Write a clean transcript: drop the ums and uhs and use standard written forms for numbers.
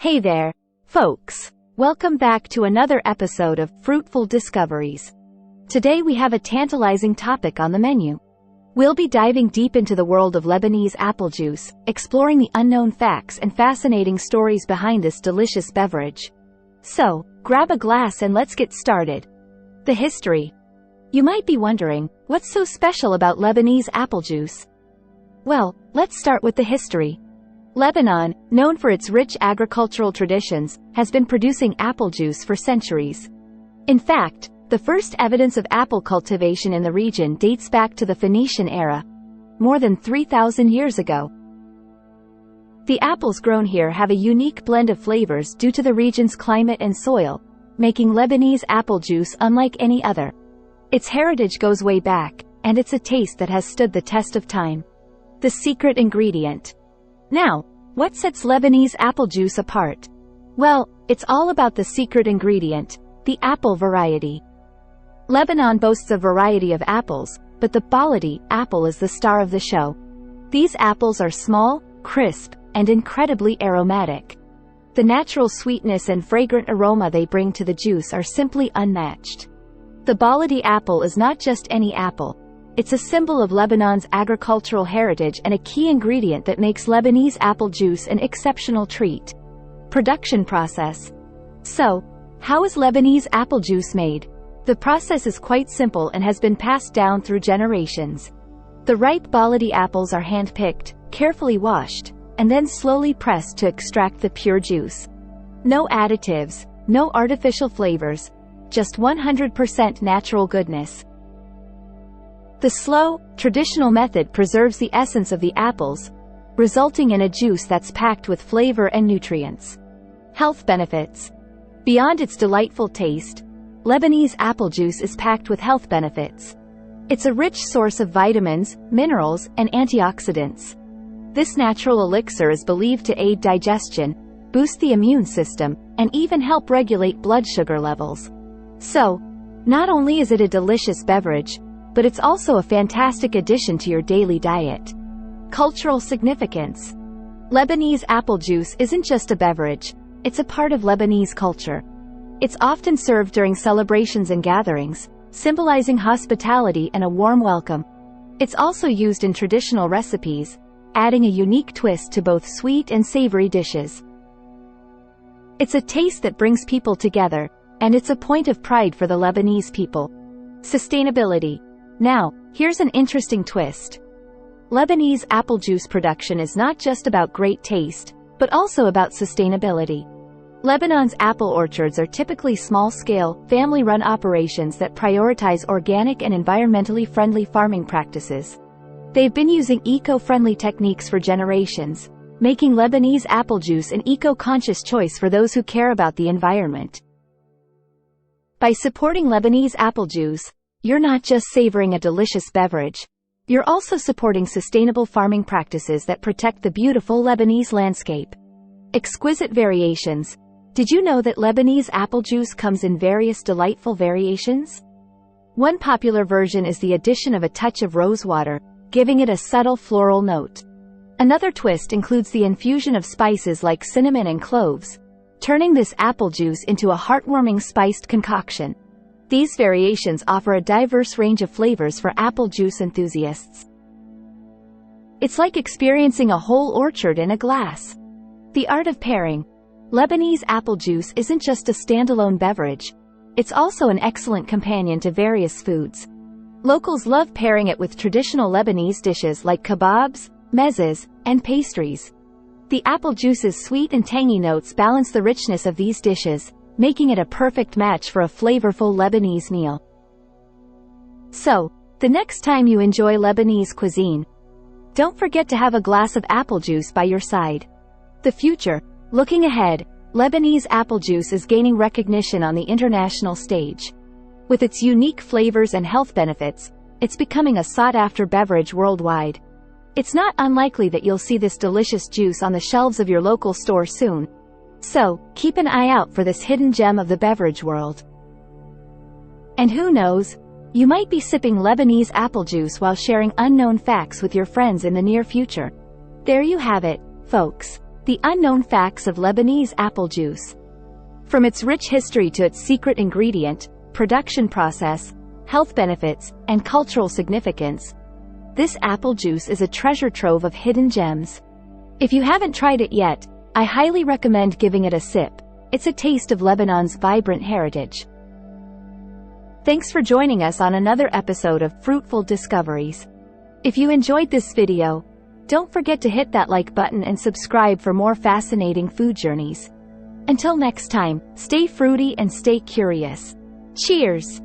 Hey there, folks. Welcome back to another episode of Fruitful Discoveries. Today we have a tantalizing topic on the menu. We'll be diving deep into the world of Lebanese apple juice, exploring the unknown facts and fascinating stories behind this delicious beverage. So, grab a glass and let's get started. The history. You might be wondering, what's so special about Lebanese apple juice? Well, let's start with the history. Lebanon, known for its rich agricultural traditions, has been producing apple juice for centuries. In fact, the first evidence of apple cultivation in the region dates back to the Phoenician era, more than 3,000 years ago. The apples grown here have a unique blend of flavors due to the region's climate and soil, making Lebanese apple juice unlike any other. Its heritage goes way back, and it's a taste that has stood the test of time. The secret ingredient. Now, what sets Lebanese apple juice apart? Well, it's all about the secret ingredient, the apple variety. Lebanon boasts a variety of apples, but the Baladi apple is the star of the show. These apples are small, crisp, and incredibly aromatic. The natural sweetness and fragrant aroma they bring to the juice are simply unmatched. The Baladi apple is not just any apple. It's a symbol of Lebanon's agricultural heritage and a key ingredient that makes Lebanese apple juice an exceptional treat. Production process. So, how is Lebanese apple juice made? The process is quite simple and has been passed down through generations. The ripe Baladi apples are hand-picked, carefully washed, and then slowly pressed to extract the pure juice. No additives, no artificial flavors, just 100% natural goodness. The slow, traditional method preserves the essence of the apples, resulting in a juice that's packed with flavor and nutrients. Health benefits. Beyond its delightful taste, Lebanese apple juice is packed with health benefits. It's a rich source of vitamins, minerals, and antioxidants. This natural elixir is believed to aid digestion, boost the immune system, and even help regulate blood sugar levels. So, not only is it a delicious beverage, but it's also a fantastic addition to your daily diet. Cultural significance. Lebanese apple juice isn't just a beverage, it's a part of Lebanese culture. It's often served during celebrations and gatherings, symbolizing hospitality and a warm welcome. It's also used in traditional recipes, adding a unique twist to both sweet and savory dishes. It's a taste that brings people together, and it's a point of pride for the Lebanese people. Sustainability. Now, here's an interesting twist. Lebanese apple juice production is not just about great taste, but also about sustainability. Lebanon's apple orchards are typically small-scale, family-run operations that prioritize organic and environmentally friendly farming practices. They've been using eco-friendly techniques for generations, making Lebanese apple juice an eco-conscious choice for those who care about the environment. By supporting Lebanese apple juice, you're not just savoring a delicious beverage, you're also supporting sustainable farming practices that protect the beautiful Lebanese landscape. Exquisite variations. Did you know that Lebanese apple juice comes in various delightful variations? One popular version is the addition of a touch of rose water, giving it a subtle floral note. Another twist includes the infusion of spices like cinnamon and cloves, turning this apple juice into a heartwarming spiced concoction. These variations offer a diverse range of flavors for apple juice enthusiasts. It's like experiencing a whole orchard in a glass. The art of pairing. Lebanese apple juice isn't just a standalone beverage. It's also an excellent companion to various foods. Locals love pairing it with traditional Lebanese dishes like kebabs, mezes, and pastries. The apple juice's sweet and tangy notes balance the richness of these dishes, making it a perfect match for a flavorful Lebanese meal. So, the next time you enjoy Lebanese cuisine, don't forget to have a glass of apple juice by your side. The future. Looking ahead, Lebanese apple juice is gaining recognition on the international stage. With its unique flavors and health benefits, it's becoming a sought-after beverage worldwide. It's not unlikely that you'll see this delicious juice on the shelves of your local store soon. So, keep an eye out for this hidden gem of the beverage world. And who knows, you might be sipping Lebanese apple juice while sharing unknown facts with your friends in the near future. There you have it, folks. The unknown facts of Lebanese apple juice. From its rich history to its secret ingredient, production process, health benefits, and cultural significance, this apple juice is a treasure trove of hidden gems. If you haven't tried it yet, I highly recommend giving it a sip. It's a taste of Lebanon's vibrant heritage. Thanks for joining us on another episode of Fruitful Discoveries. If you enjoyed this video, don't forget to hit that like button and subscribe for more fascinating food journeys. Until next time, stay fruity and stay curious. Cheers!